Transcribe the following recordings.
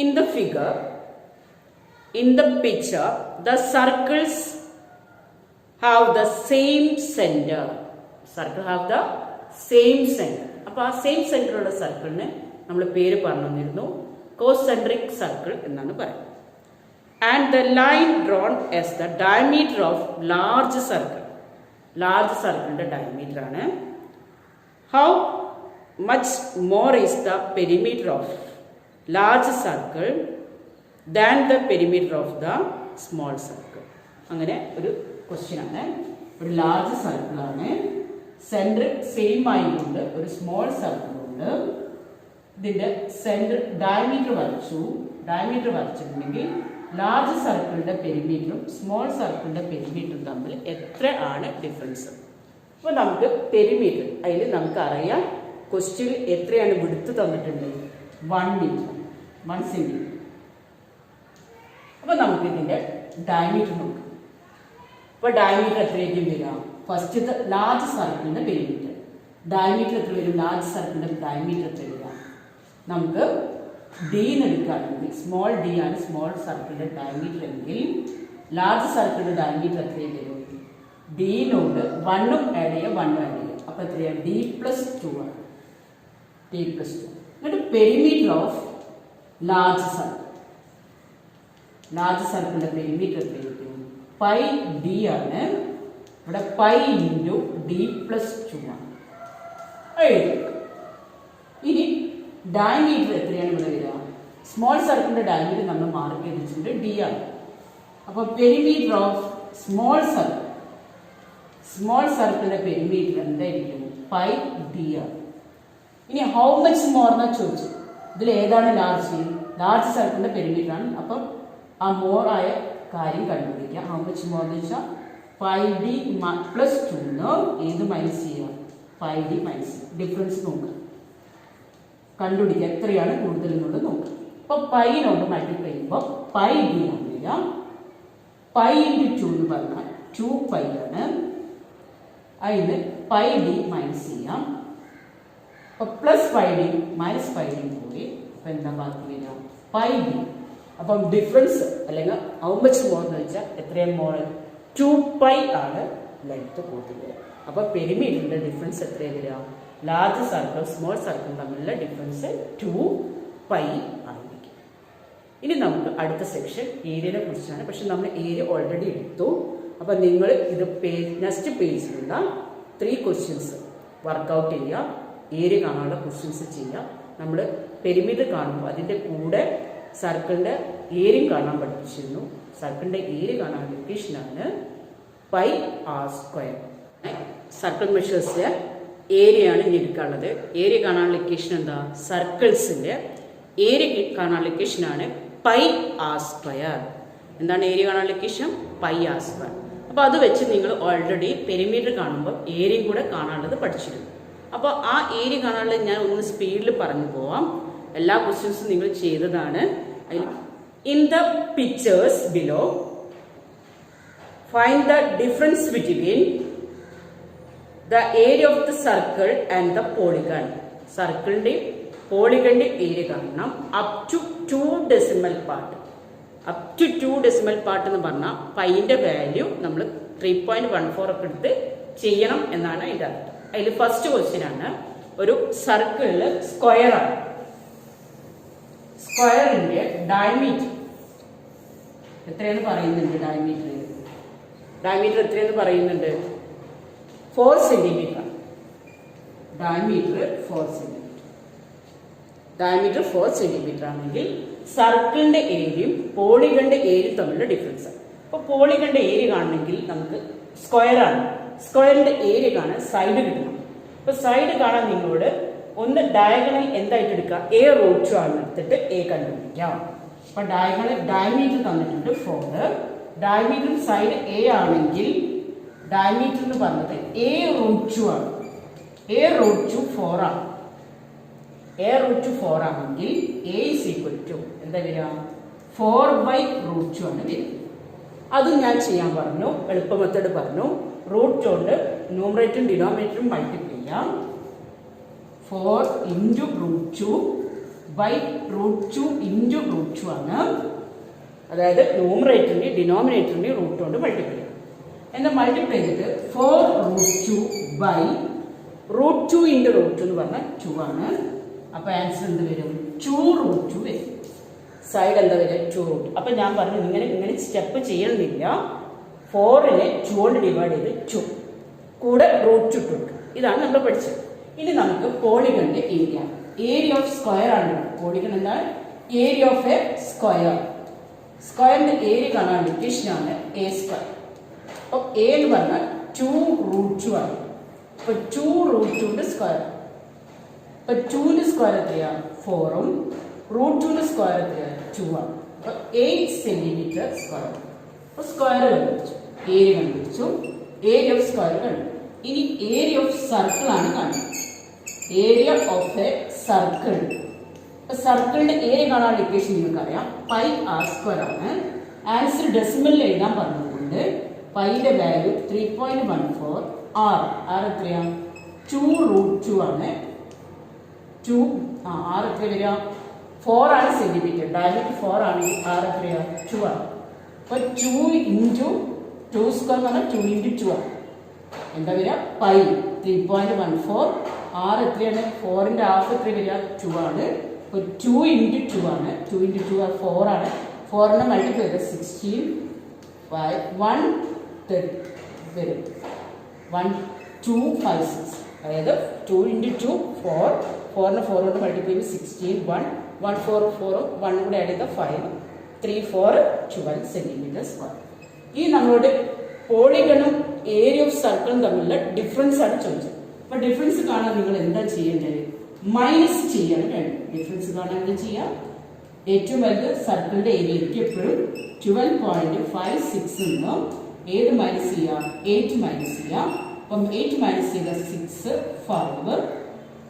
In the figure, in the picture, the circles have the same center. Circle have the same center. അപ്പോൾ ആ same centre ഉള്ള സർക്കിളിന് നമ്മൾ പേര് പറഞ്ഞു തന്നിരുന്നു, കോസെൻട്രിക് സർക്കിൾ എന്നാണ് പറയുന്നത്. And the line drawn as the diameter of large circle. Large സർക്കിളിന്റെ ഡയമീറ്റർ ആണ്. How much more is the perimeter of large circle than the perimeter of the small circle. അങ്ങനെ ഒരു ക്വസ്റ്റ്യൻ ആണ്. ഒരു ലാർജ് സർക്കിളാണ്, സെൻറ്റർ സെയിം ആയതുകൊണ്ട് ഒരു small സർക്കിളുണ്ട്. ഇതിൻ്റെ centre diameter വരച്ചിട്ടുണ്ടെങ്കിൽ large സർക്കിളിൻ്റെ പെരിമീറ്ററും സ്മോൾ സർക്കിളിൻ്റെ പെരിമീറ്ററും തമ്മിൽ എത്ര ആണ് ഡിഫറൻസ്? അപ്പോൾ നമുക്ക് പെരിമീറ്റർ അതിൽ നമുക്കറിയാം ക്വസ്റ്റ്യനിൽ എത്രയാണ് വിടുത്ത് തന്നിട്ടുണ്ട്, 1 മീറ്റർ 1 സെൻറ്റിമീറ്റർ. അപ്പോൾ നമുക്ക് ഇതിൻ്റെ ഡയമീറ്റർ നോക്കാം. അപ്പോൾ ഡയമീറ്റർ എത്രയായിരിക്കും വരിക? ഫസ്റ്റത്തെ ലാർജ് സർക്കിളിൻ്റെ പെരിമീറ്റർ ഡയമീറ്റർ എത്ര വരും? ലാർജ് സർക്കിളിൻ്റെ ഡയമീറ്റർ എത്ര വരിക? നമുക്ക് ഡി എന്ന് എടുക്കുകയാണെങ്കിൽ സ്മോൾ ഡി ആണ് സ്മോൾ സർക്കിളിൻ്റെ ഡയമീറ്റർ എങ്കിൽ ലാർജ് സർക്കിളിൻ്റെ ഡയമീറ്റർ എത്രയും വരും? ഡിയിലോട്ട് 1ഉം ആഡ് ചെയ്യുക 1ഉം ആഡ് ചെയ്യുക. അപ്പോൾ എത്രയാണ്? D+2 ആണ്. D+2. എന്നിട്ട് പെരിമീറ്റർ ഓഫ് ലാർജ് സർക്കിളിൻ്റെ പെരിമീറ്റർ എത്രയായിരിക്കും? പൈ ഡി ആണ്. ഇവിടെ പൈ ഇൻറ്റു D+2 ആണ്. ഇനി ഡയമീറ്റർ എത്രയാണ് ഇവിടെ വരിക? സ്മോൾ സർക്കിളിൻ്റെ ഡയമീറ്റർ നമ്മൾ മാർക്ക് ചെയ്തിട്ടുണ്ട് ഡി ആണ്. അപ്പോൾ പെരിമീറ്റർ ഓഫ് സ്മോൾ സർക്കിളിൻ്റെ പെരിമീറ്റർ എന്തായിരിക്കും? പൈ ഡി ആണ്. ഇനി ഹൗ മച്ച് മോർ എന്നാ ചോദിച്ചു. ഇതിൽ ഏതാണ് ലാർജ് സർക്കിളിൻ്റെ പെരിമീറ്റർ ആണ്. അപ്പം ആ മോർ ആയ കാര്യം കണ്ടുപിടിക്കുക. ഹൗ മച്ച് മോർ എന്ന് വെച്ചാൽ 5D+2 ഏത് മൈനസ് ചെയ്യുക? 5D മൈനസ് ഡിഫറൻസ് നോക്കുക, കണ്ടുപിടിക്കുക എത്രയാണ് കൂടുതൽ എന്നുള്ളത് നോക്കുക. അപ്പോൾ പൈനോട് മൾട്ടിപ്ലൈ ചെയ്യുമ്പോൾ പൈ ഡി ആണ് വരിക. പൈ ഇൻറ്റു 2 എന്ന് പറഞ്ഞാൽ 2π ആണ്. അതിന് പൈ ഡി മൈനസ് ചെയ്യാം. അപ്പോൾ +5D -5D പോയി. അപ്പോൾ എന്താ ബാക്കി വരിക? Pi D. അപ്പം ഡിഫറൻസ് അല്ലെങ്കിൽ ഹൗ മച്ച് മോർ എന്ന് വെച്ചാൽ എത്രയാണ് മോർ? 2π ആണ് ലെങ്ത് കൂടുതൽ. അപ്പോൾ പെരിമീറ്ററിൻ്റെ ഡിഫറൻസ് എത്രയാണ് വരിക? ലാർജ് സർക്കിൾ സ്മോൾ സർക്കിൾ തമ്മിലുള്ള ഡിഫറൻസ് 2π ആയിരിക്കും. ഇനി നമുക്ക് അടുത്ത സെക്ഷൻ ഏരിയയെ കുറിച്ചാണ്. പക്ഷെ നമ്മൾ ഏരിയ ഓൾറെഡി എടുത്തു. അപ്പോൾ നിങ്ങൾ ഇത് നെക്സ്റ്റ് പേജിലുള്ള 3 ക്വസ്റ്റ്യൻസ് വർക്കൗട്ട് ചെയ്യുക, ഏരിയ കാണാനുള്ള ക്വസ്റ്റ്യൻസ് ചെയ്യുക. നമ്മൾ പെരിമീറ്റർ കാണുമ്പോൾ അതിൻ്റെ കൂടെ സർക്കിളിൻ്റെ ഏരിയ കാണാൻ പഠിപ്പിച്ചിരുന്നു. സർക്കിളിൻ്റെ ഏരിയ കാണാനുള്ള ഇക്വേഷനാണ് πr². സർക്കിൾ മെഷേഴ്സിലെ ഏരിയയാണ് ഇനി എടുക്കാനുള്ളത്. ഏരിയ കാണാനുള്ള ഇക്വേഷൻ എന്താ? സർക്കിൾസിൻ്റെ ഏരിയ കാണാനുള്ള ഇക്വേഷനാണ് πr². എന്താണ് ഏരിയ കാണാനുള്ള ഇക്വേഷൻ? πr². അപ്പോൾ അത് വെച്ച് നിങ്ങൾ ഓൾറെഡി പെരിമീറ്റർ കാണുമ്പോൾ ഏരിയയും കൂടെ കാണാനുള്ളത് പഠിച്ചിരുന്നു. അപ്പോൾ ആ ഏരിയ കാണാനുള്ളത് ഞാൻ ഒന്ന് സ്പീഡിൽ പറഞ്ഞു പോവാം. എല്ലാ ക്വസ്റ്റ്യൻസും നിങ്ങൾ ചെയ്തതാണ്. In the pictures below, find the difference between the area of the circle and the polygon. സർക്കിളിൻ്റെ പോളിഗണിൻ്റെ ഏരിയ കാണണം up to 2 decimal part. Up to 2 decimal part എന്ന് പറഞ്ഞാൽ പൈൻ്റെ വാല്യൂ നമ്മൾ 3.14 ഒക്കെ എടുത്ത് ചെയ്യണം എന്നാണ് അതിൻ്റെ അർത്ഥം. അതിൽ ഫസ്റ്റ് ക്വസ്റ്റ്യൻ ആണ്, ഒരു സർക്കിളിൽ സ്ക്വയറാണ്. സ്ക്വയറിൻ്റെ ഡയമീറ്റർ എത്രയെന്ന് പറയുന്നുണ്ട്? ഡയമീറ്റർ എത്രയെന്ന് പറയുന്നുണ്ട്? 4 സെൻറ്റിമീറ്റർ. ഡയമീറ്റർ 4 സെൻറ്റിമീറ്റർ ആണെങ്കിൽ സർക്കിളിൻ്റെ ഏരിയയും പോളിഗണിൻ്റെ ഏരിയയും തമ്മിലുള്ള ഡിഫറൻസ്. അപ്പോൾ പോളിഗണിൻ്റെ ഏരിയ കാണണമെങ്കിൽ നമുക്ക് സ്ക്വയറാണ്. സ്ക്വയറിൻ്റെ ഏരിയ കാണാൻ സൈഡ് കിട്ടണം. അപ്പോൾ സൈഡ് കാണാൻ നിങ്ങളോട് ഒന്ന് ഡയഗണൽ എന്തായിട്ട് എടുക്കുക? A√2 ആണ് എടുത്തിട്ട് A കണ്ടുപിടിക്കാം. അപ്പോൾ ഡയമീറ്റർ തന്നിട്ടുണ്ട് 4. ഡയമീറ്റർ സൈഡ് A ആണെങ്കിൽ ഡയമീറ്റർ എന്ന് പറഞ്ഞത് A√2 ആണ്. A√2 4 ആണ്. A√2 4 ആണെങ്കിൽ A is equal to എന്താ വരിക? 4/√2 ആണ് വരിക. അതും ഞാൻ ചെയ്യാൻ പറഞ്ഞു, എളുപ്പ മെത്തേഡ് പറഞ്ഞു. റൂട്ട് കൊണ്ട് ന്യൂമറേറ്ററും ഡിനോമിനേറ്ററും മൾട്ടിപ്ലൈ ചെയ്യാം. 4 × √2 ബൈ √2 ഇൻറ്റു √2 ആണ്. അതായത് ന്യൂമറേറ്ററിൻ്റെയും ഡിനോമിനേറ്ററിൻ്റെയും റൂട്ട് കൊണ്ട് മൾട്ടിപ്ലൈ ചെയ്യും. എന്നാൽ മൾട്ടിപ്ലൈ ചെയ്തിട്ട് 4√2 ബൈ √2 ഇൻറ്റു √2 എന്ന് പറഞ്ഞാൽ 2 ആണ്. അപ്പോൾ ആൻസർ എന്ത് വരും? 2√2 വരും. സൈഡ് എന്താ വരിക? 2√2. അപ്പം ഞാൻ പറഞ്ഞു ഇങ്ങനെ സ്റ്റെപ്പ് ചെയ്യണമെന്നില്ല. 4നെ 2 കൊണ്ട് ഡിവൈഡ് ചെയ്ത് 2 കൂടെ √2 ഇട്ടു. ഇതാണ് നമ്മൾ പഠിച്ചത്. ഇനി നമുക്ക് പോളിഗണിന്റെ ഏരിയ ഓഫ് സ്ക്വയർ ആണ്. പോളിഗൺ എന്താണ്? Area of A square. സ്ക്വയറിന്റെ ഏരിയ കാണാൻ ഇക്വേഷനാണ് എ സ്ക്വയർ. അപ്പോൾ എ എന്ന് പറഞ്ഞാൽ 2√2 ആണ്. അപ്പോൾ 2√2ന്റെ സ്ക്വയർ. അപ്പോൾ 2ന്റെ സ്ക്വയർ എത്രയാണ്? 4ഉം √2ന്റെ സ്ക്വയർ എത്രയാണ്? 2 ആണ്. അപ്പോൾ 8 സെന്റിമീറ്റർ സ്ക്വയർ. അപ്പോൾ സ്ക്വയർ കണ്ടുപിടിച്ചു, ഏരിയ കണ്ടുപിടിച്ചു, ഏരിയ ഓഫ് സ്ക്വയർ കണ്ടു. ഇനി ഏരിയ ഓഫ് സർക്കിൾ ആണ് കാണുന്നത്. Area of A circle. സർക്കിളിന്റെ ഏരിയ കാണാനുള്ള ഇക്വേഷൻ നിങ്ങൾക്കറിയാം, പൈ ആർ സ്ക്വയർ ആണ്. ആൻസർ ഡെസിമലിൽ എഴുതാൻ പറഞ്ഞതുകൊണ്ട് പൈയുടെ വാല്യൂ 3.14. ആർ എത്രയാണ്? 2√2 ആണ്. ആർ എത്ര വരിക? 4 ആണ് സെന്റിമീറ്റർ. ഡയമീറ്റർ 4 ആണെങ്കിൽ ആർ എത്രയാണ്? 2 ആണ്. അപ്പോൾ 2 ഇൻറ്റു 2 സ്ക്വയർ എന്ന് പറഞ്ഞാൽ 2 ഇൻറ്റു 2 ആണ്. എന്താ വരിക? പൈ 3.14. ആർ എത്രയാണ്? 4ന്റെ ഹാഫ് എത്ര വരിക? 2 ആണ്. അപ്പോൾ 2 ഇൻറ്റു 2 ആണ്. 2 ഇൻറ്റു 2 4 ആണ്. 4നെ മൾട്ടിപ്ലൈ ചെയ്ത് 16 5 130 വരും. 1256. അതായത് 2 ഇൻറ്റു 2 4. 4നെ 4 കൊണ്ട് മൾട്ടിപ്ലൈ ചെയ്ത് 16 1 1 4 4 1 കൂടെ ആഡ് ചെയ്താൽ 5 3 4 12 സെന്റിമീറ്റർ സ്ക്വയർ. ഈ നമ്മളോട് പോളിഗണും ഏരിയ ഓഫ് സർക്കിളും തമ്മിലുള്ള ഡിഫറൻസ് ആണ് ചോദിച്ചത്. അപ്പൊ ഡിഫറൻസ് കാണാൻ നിങ്ങൾ എന്താ ചെയ്യേണ്ടത്? മൈനസ് ചെയ്യാൻ കഴിയും. ഡിഫറൻസ് കാണാൻ എന്താ ചെയ്യാം? ഏറ്റവും വലുത് സർക്കിളിന്റെ ഏരിയയ്ക്ക് എപ്പോഴും 12.56 ഉണ്ടോ? ഏത് മൈനസ് ചെയ്യാം? 8 മൈനസ് ചെയ്യാം. അപ്പം 8 മൈനസ് ചെയ്ത 6 5.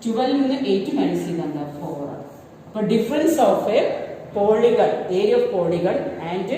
12 നിന്ന് 8 മൈനസ് ചെയ്ത 4 ആണ്. അപ്പൊ difference of A polygon, area of polygon and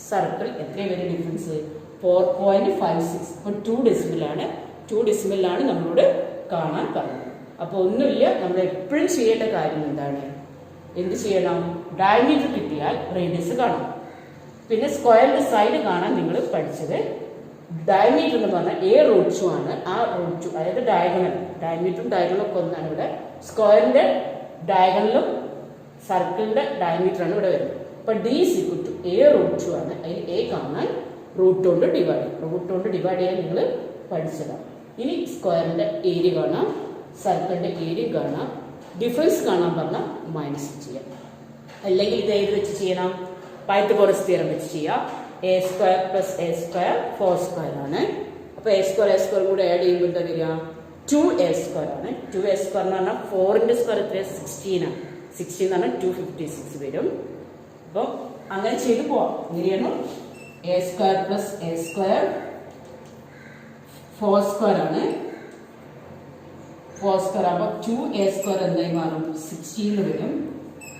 circle എത്ര വരെ ഡിഫറൻസ്? 4.56. അപ്പോൾ 2 ഡെസിമലാണ്. 2 ഡെസിമലാണ് നമ്മളോട് കാണാൻ പറഞ്ഞത്. അപ്പോൾ ഒന്നുമില്ല, നമ്മൾ എപ്പോഴും ചെയ്യേണ്ട കാര്യം എന്താണ്? എന്ത് ചെയ്യണം? ഡയമീറ്റർ കിട്ടിയാൽ റേഡിയസ് കാണണം. പിന്നെ സ്ക്വയറിന്റെ സൈഡ് കാണാൻ നിങ്ങൾ പഠിച്ചത് ഡയമീറ്റർ എന്ന് പറഞ്ഞാൽ √2 ആണ്. ആ √2 അതായത് ഡയഗണൽ, ഡയമീറ്ററും ഡയഗണലും ഒക്കെ ഒന്നാണ് ഇവിടെ. സ്ക്വയറിന്റെ ഡയഗണലും സർക്കിളിന്റെ ഡയമീറ്റർ ആണ് ഇവിടെ വരുന്നത്. അപ്പൊ D = A√2 ആണ്. അതിൽ A കാണാൻ റൂട്ട് കൊണ്ട് ഡിവൈഡ് ചെയ്യാൻ നിങ്ങൾ പഠിച്ചതാണ്. ഇനി സ്ക്വയറിന്റെ ഏരിയ കാണാം, സർക്കിളിന്റെ ഏരിയ കാണാം. ഡിഫറൻസ് കാണാൻ പറഞ്ഞാൽ മൈനസ് ചെയ്യാം. അല്ലെങ്കിൽ ഇത് ഏത് വെച്ച് ചെയ്യണം? പൈത്തഗോറസ് തിയറം വെച്ച് ചെയ്യാം. A² + A² 4² ആണ്. അപ്പോൾ A² കൂടെ ആഡ് ചെയ്യുമ്പോൾ എന്താ വരിക? 2A² ആണ്. 2A² എന്ന് പറഞ്ഞാൽ 4ന്റെ സ്ക്വയർ എത്രയാണ്? 16 ആണ്. 16 എന്ന് പറഞ്ഞാൽ 256 വരും. അപ്പോൾ അങ്ങനെ ചെയ്ത് പോവാം. എങ്ങനെയാണ്? A² + A² 4² ആണ്. 4² ആകുമ്പോൾ 2A² എന്തായി മാറും? 16 വരും.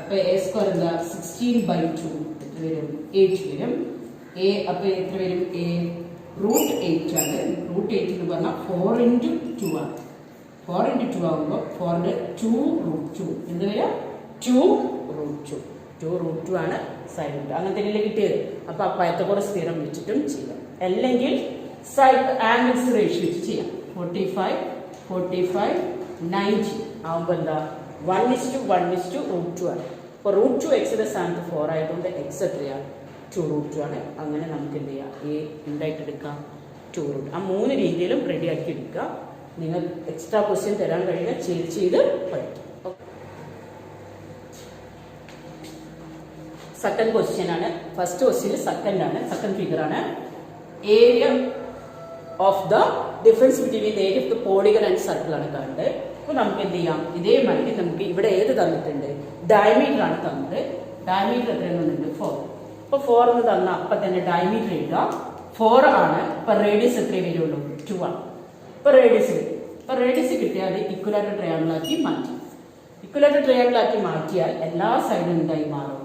അപ്പോൾ A² എന്താ? 16/2 എത്ര വരും? 8 വരും. A അപ്പോൾ എത്ര വരും? A √8 ആണ്. √8 എന്ന് പറഞ്ഞാൽ 4 × 2 ആണ്. 4 × 2 ആകുമ്പോൾ 4ന്റെ 2√2 എന്ത് വരിക? 2√2 ആണ് സൈഡ്. അങ്ങനെ തന്നെയല്ലേ കിട്ടിയത്. അപ്പോൾ പൈത്തഗോറസ് തിയറം വെച്ചിട്ടും ചെയ്യാം. അല്ലെങ്കിൽ സൈഡ് ആംഗിൾസ് റേഷ്യോ വെച്ച് ചെയ്യാം. 45 45 90 ആകുമ്പോൾ എന്താ? 1:1:√2 ആണ്. അപ്പോൾ √2 എക്സിന്റെ സ്ഥാനത്ത് 4 ആയതുകൊണ്ട് എക്സ് എത്രയാണ്? 2√2 ആണ്. അങ്ങനെ നമുക്ക് എന്ത് ചെയ്യാം? A ഉണ്ടായിട്ട് എടുക്കാം 2√2. ആ 3 രീതിയിലും റെഡിയാക്കി എടുക്കുക. നിങ്ങൾ എക്സ്ട്രാ ക്വസ്റ്റ്യൻ തരാൻ കഴിയുക ചെയ്ത് പഠിക്കും. സെക്കൻഡ് ക്വസ്റ്റ്യൻ ആണ്. ഫസ്റ്റ് ക്വസ്റ്റ്യൻ സെക്കൻഡ് ഫിഗർ ആണ്. Area of the difference between area of the polygon and circle ആണ് കാണുന്നത്. അപ്പോൾ നമുക്ക് എന്ത് ചെയ്യാം? ഇതേമാതിരി നമുക്ക് ഇവിടെ ഏത് തന്നിട്ടുണ്ട്? ഡയമീറ്റർ ആണ് തന്നത്. ഡയമീറ്റർ എത്രയാണെന്നുണ്ട്? 4. അപ്പോൾ 4 എന്ന് തന്ന അപ്പം തന്നെ ഡയമീറ്റർ എഴുതുക. 4 ആണ്. അപ്പം റേഡിയസ് എത്രയേ വരുള്ളൂ? 2 ആണ്. അപ്പോൾ റേഡിയസ് വരും. അപ്പോൾ റേഡിയസ് കിട്ടിയാൽ ഇക്വലാറ്റർ ട്രയാങ്കിളാക്കി മാറ്റി. ഇക്വലാറ്റർ ട്രയാങ്കിളാക്കി മാറ്റിയാൽ എല്ലാ സൈഡും എന്തായി മാറും?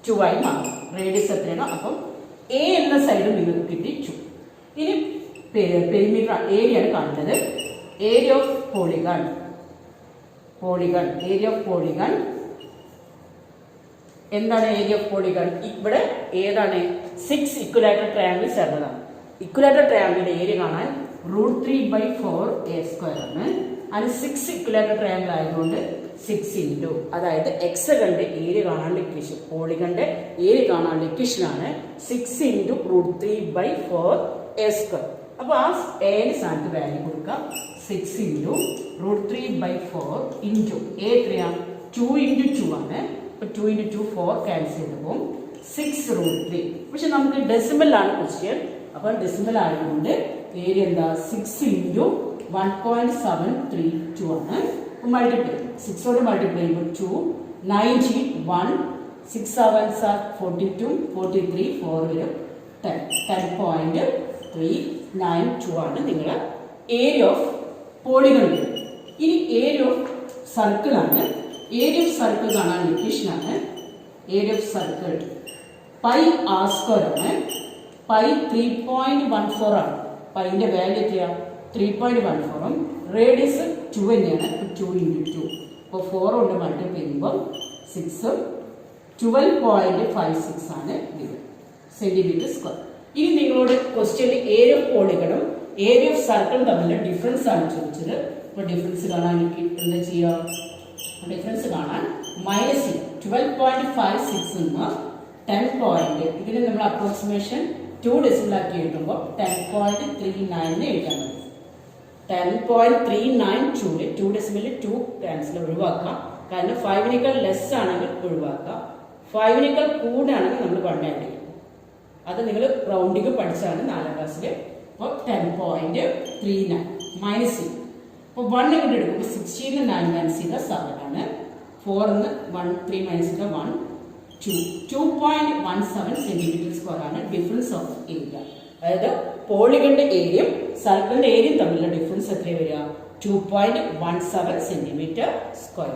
2 ആയി മാറും. റേഡിയസ് എത്രയാണോ അപ്പം A എന്ന സൈഡും നിങ്ങൾക്ക് കിട്ടി 2. ഇനി പെരിമീറ്റർ ഏരിയയാണ് കാണുന്നത്. Area of polygon area of polygon എന്താണ് ഏരിയ ഓഫ് പോളിഗൺ? ഇവിടെ ഏതാണ് 6 ഇക്വലാറ്റർ ട്രയാങ്കിൾ ചേർന്നതാണ്. ഇക്വലാറ്റർ ട്രയാങ്കിളിന്റെ ഏരിയ കാണാൻ √3/4 ആണ്. അത് 6 ഇക്വലാറ്റർ ട്രയാങ്കിൾ ആയതുകൊണ്ട് 6 ഇൻറ്റു, അതായത് ഹെക്സഗണിന്റെ ഏരിയ കാണാനുള്ള ഇക്വേഷൻ, പോളിഗണിന്റെ ഏരിയ കാണാനുള്ള ഇക്വേഷൻ ആണ് 6 ഇൻറ്റു √3/4 അപ്പൊ ആ എന്റെ സ്ഥാനത്ത് വാല്യൂ കൊടുക്കാം 6 ഇൻറ്റു √3/4 ഇൻറ്റു എത്രയാണ് 2 ഇൻറ്റു 2 ആണ്. ഇപ്പൊ 2 ഇൻറ്റു 2 4 ക്യാൻസൽ ചെയ്തപ്പോൾ 6√3. പക്ഷെ നമുക്ക് ഡെസിമലാണ് ക്വസ്റ്റ്യൻ. അപ്പൊ ഡെസിമൽ ആയതുകൊണ്ട് ഏരിയ എന്താ 6 ഇൻറ്റു 1.732 ആണ്. മൾട്ടിപ്ലൈ 6 മൾട്ടിപ്ലൈ ചെയ്യുമ്പോൾ 2 91 6 7s are 42 43 4 വരും 10.392 ആണ് നിങ്ങളുടെ ഏരിയ ഓഫ് പോളിഗൺ. ഇനി ഏരിയ ഓഫ് സർക്കിൾ ആണ്. ഏരിയ ഓഫ് സർക്കിൾ കാണാൻ ഇക്വേഷൻ ആണ് ഏരിയ ഓഫ് സർക്കിൾ πr² ആണ്. π 3.14 ആണ്. പൈന്റെ വാല്യൂ എത്രയാണ് 3.14. റേഡിയസ് 2 തന്നെയാണ്. 2 ഇൻറ്റു 2 അപ്പോൾ 4 കൊണ്ട് മൾട്ടിപ്ലൈ ചെയ്യുമ്പോൾ 6 12.56 ആണ് സെന്റിമീറ്റർ സ്ക്വയർ. ഇനി നിങ്ങളോട് ക്വസ്റ്റ്യനിൽ ഏരിയ ഓഫ് പോളിഗണും ഏരിയ ഓഫ് സർക്കിളും തമ്മിലുള്ള ഡിഫറൻസ് ആണ് ചോദിച്ചത്. അപ്പോൾ ഡിഫറൻസ് കാണാൻ എനിക്ക് എന്താ ചെയ്യുക? ഡിഫറൻസ് കാണാൻ -12.56 നിന്ന് 10 ഇതിന് നമ്മൾ അപ്രോക്സിമേഷൻ 2 ഡെസിമൽ ആക്കി എഴുതുമ്പോൾ 10.39 എഴുതാൻ മതി. 10.392 2 ഡെസിമലിൽ 2 ക്യാൻസൽ ഒഴിവാക്കാം. കാരണം 5നേക്കാൾ ലെസ് ആണെങ്കിൽ ഒഴിവാക്കാം. 5നേക്കാൾ കൂടുതലാണെങ്കിൽ നമ്മൾ 1 ആഡ് ചെയ്യും. അത് നിങ്ങൾ റൗണ്ടിങ് പഠിച്ചാണ് 4ാം ക്ലാസ്സിൽ. അപ്പോൾ 10.39 മൈനസ് ചെയ്യും. അപ്പോൾ 1 കൊണ്ട് എടുക്കുമ്പോൾ 16 9 മൈനസ് ചെയ്താൽ 7 ആണ്. 4 3 മൈനസ് ചെയ്താൽ 1 2.17 സെന്റിമീറ്റർ സ്ക്വയർ ആണ് ഡിഫറൻസ് ഓഫ് ഏരിയ. അതായത് പോളിഗണിന്റെ ഏരിയയും സർക്കിളിന്റെ ഏരിയയും തമ്മിലുള്ള ഡിഫറൻസ് എത്രയാണ് വരിക? 2.17 സെന്റിമീറ്റർ സ്ക്വയർ.